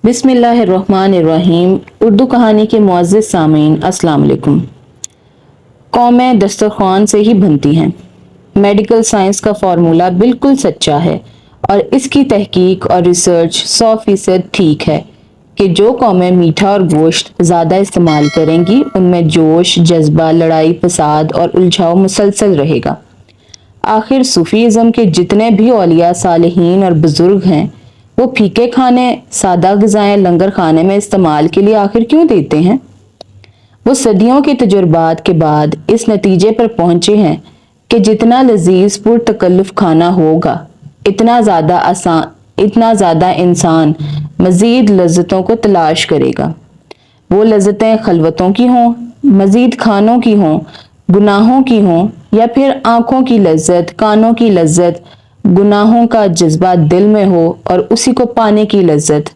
बिस्मिल्लाहिर्रहमानिर्रहीम। उर्दू कहानी के मुअज़्ज़िज़ सामीन अस्सलाम वालेकुम। कौमें दस्तरख़्वान से ही बनती हैं। मेडिकल साइंस का फार्मूला बिल्कुल सच्चा है और इसकी तहकीक और रिसर्च 100% ठीक है कि जो कौमें मीठा और गोश्त ज़्यादा इस्तेमाल करेंगी उनमें जोश, जज्बा, लड़ाई, फसाद और उलझाव मुसलसल रहेगा। आखिर सूफीज़्म के जितने भी औलिया, सालिहीन और बुजुर्ग हैं वो फीके खाने, सादा ग़िज़ाएं लंगर खाने में इस्तेमाल के लिए आखिर क्यों देते हैं? वो सदियों के तजुर्बात के बाद इस नतीजे पर पहुंचे हैं कि जितना लजीज पुरतकल्लुफ़ खाना होगा इतना ज़्यादा इंसान मज़ीद लज्जतों को तलाश करेगा। वो लज्जतें खलवतों की हों, मज़ीद खानों की हों, गुनाहों की हों या फिर आंखों की लज्जत, कानों की लज्जत, गुनाहों का जज्बा दिल में हो और उसी को पाने की लज्जत।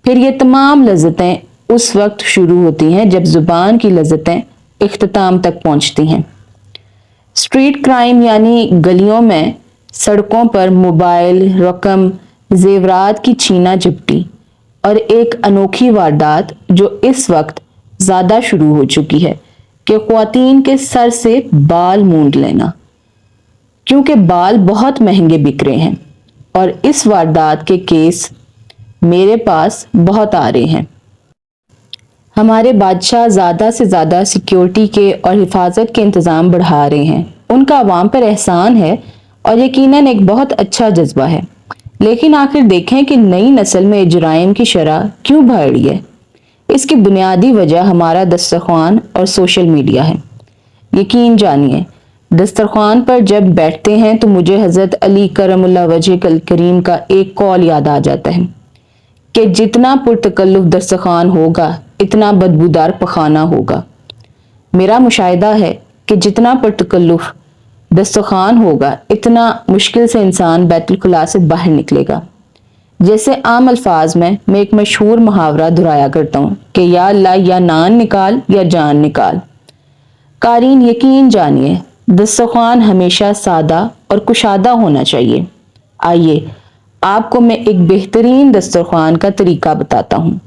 फिर ये तमाम लज्जतें उस वक्त शुरू होती हैं जब जुबान की लज्जतें इख्तिताम तक पहुंचती हैं। स्ट्रीट क्राइम यानी गलियों में, सड़कों पर मोबाइल, रकम, जेवरात की छीना झपटी और एक अनोखी वारदात जो इस वक्त ज्यादा शुरू हो चुकी है कि ख्वातीन के सर से बाल मूंड लेना, क्योंकि बाल बहुत महंगे बिक रहे हैं और इस वारदात के केस मेरे पास बहुत आ रहे हैं। हमारे बादशाह ज़्यादा से ज़्यादा सिक्योरिटी के और हिफाजत के इंतज़ाम बढ़ा रहे हैं। उनका अवाम पर एहसान है और यकीनन एक बहुत अच्छा जज्बा है, लेकिन आखिर देखें कि नई नस्ल में जुराइम की शरह क्यों बढ़ रही है। इसकी बुनियादी वजह हमारा दस्तरख्वान और सोशल मीडिया है। यकीन जानिए, दस्तरख्वान पर जब बैठते हैं तो मुझे हज़रत अली करमुल्लाह वजह करीम का एक कौल याद आ जाता है कि जितना पुरतकल्लुफ़ दस्तरख्वान होगा इतना बदबूदार पखाना होगा। मेरा मुशाहिदा है कि जितना पुरतकल्लुफ़ दस्तरख्वान होगा इतना मुश्किल से इंसान बैतुल खुला से बाहर निकलेगा। जैसे आम अल्फाज में मैं एक मशहूर मुहावरा दोहराया करता हूँ कि या अल्लाह, या नान निकाल या जान निकाल। कारीन, यकीन जानिए, दस्तरख्वान हमेशा सादा और कुशादा होना चाहिए। आइए आपको मैं एक बेहतरीन दस्तरख्वान का तरीका बताता हूँ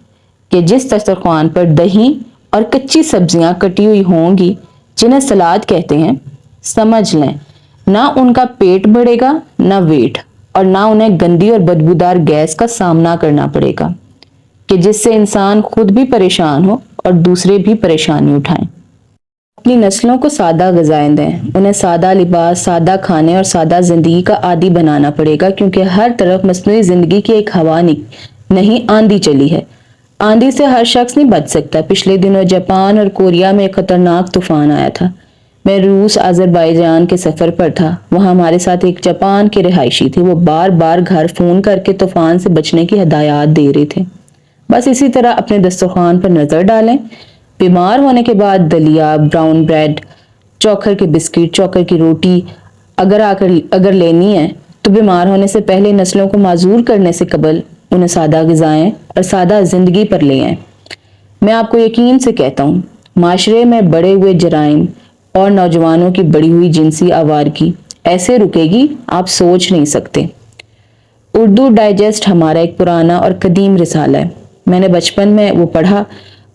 कि जिस दस्तरख्वान पर दही और कच्ची सब्जियां कटी हुई होंगी, जिन्हें सलाद कहते हैं, समझ लें ना उनका पेट बढ़ेगा, ना वेट, और ना उन्हें गंदी और बदबूदार गैस का सामना करना पड़ेगा कि जिससे इंसान खुद भी परेशान हो और दूसरे भी परेशानी उठाएं। अपनी नस्लों को सादा ग़िज़ाएं दें, उन्हें सादा लिबास, सादा खाने और सादा ज़िंदगी का आदी बनाना पड़ेगा, क्योंकि हर तरफ मस्नूई ज़िंदगी की एक हवा नहीं आंधी चली है। आंधी से हर शख्स नहीं बच सकता। पिछले दिनों जापान और कोरिया में एक खतरनाक तूफान आया था। मैं रूस, अज़रबैजान के सफ़र पर था। वहाँ हमारे साथ एक जापान के रिहायशी थे। वो बार बार घर फ़ोन करके तूफान से बचने की हिदायत दे रहे थे। बस इसी तरह अपने दस्तरख्वान पर नज़र डालें। बीमार होने के बाद दलिया, ब्राउन ब्रेड, चोकर के बिस्किट, चोकर की रोटी अगर लेनी है तो बीमार होने से पहले नस्लों को माजूर करने से कबल उन्हें सादा ग़िज़ाएं और सादा ज़िंदगी पर ले आएं। मैं आपको यकीन से कहता हूँ, माशरे में बढ़े हुए जराइम और नौजवानों की बढ़ी हुई जिनसी आवारगी ऐसे रुकेगी आप सोच नहीं सकते। उर्दू डाइजेस्ट हमारा एक पुराना और कदीम रिसाला है। मैंने बचपन में वो पढ़ा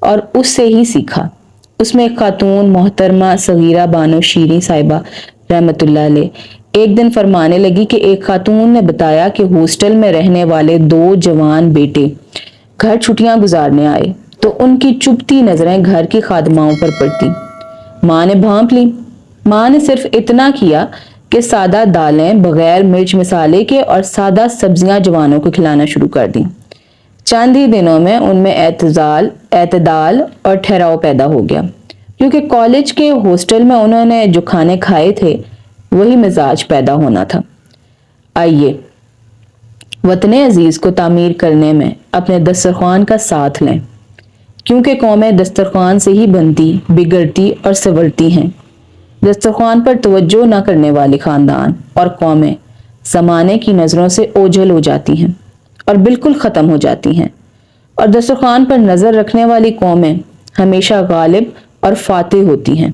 और उससे ही सीखा। उसमें एक खातून मोहतरमा सगीरा बानो शीरी साहिबा रहमतुल्लाह अलैह एक दिन फरमाने लगी कि एक खातून ने बताया कि हॉस्टल में रहने वाले 2 जवान बेटे घर छुट्टियां गुजारने आए तो उनकी चुभती नजरें घर की खादमाओं पर पड़ती। माँ ने भांप ली। माँ ने सिर्फ इतना किया कि सादा दालें बगैर मिर्च मसाले के और सादा सब्जियां जवानों को खिलाना शुरू कर दी। चंद ही दिनों में उनमें एतदाल और ठहराव पैदा हो गया, क्योंकि कॉलेज के हॉस्टल में उन्होंने जो खाने खाए थे वही मिजाज पैदा होना था। आइए वतने अजीज को तामीर करने में अपने दस्तरख्वान का साथ लें, क्योंकि कौमें दस्तरख्वान से ही बनती, बिगड़ती और संवरती हैं। दस्तरख्वान पर तवज्जो न करने वाले खानदान और कौमें ज़माने की नज़रों से ओझल हो जाती हैं और बिल्कुल ख़त्म हो जाती हैं, और दस्तरख्वान पर नज़र रखने वाली कौमें हमेशा गालिब और फातेह होती हैं।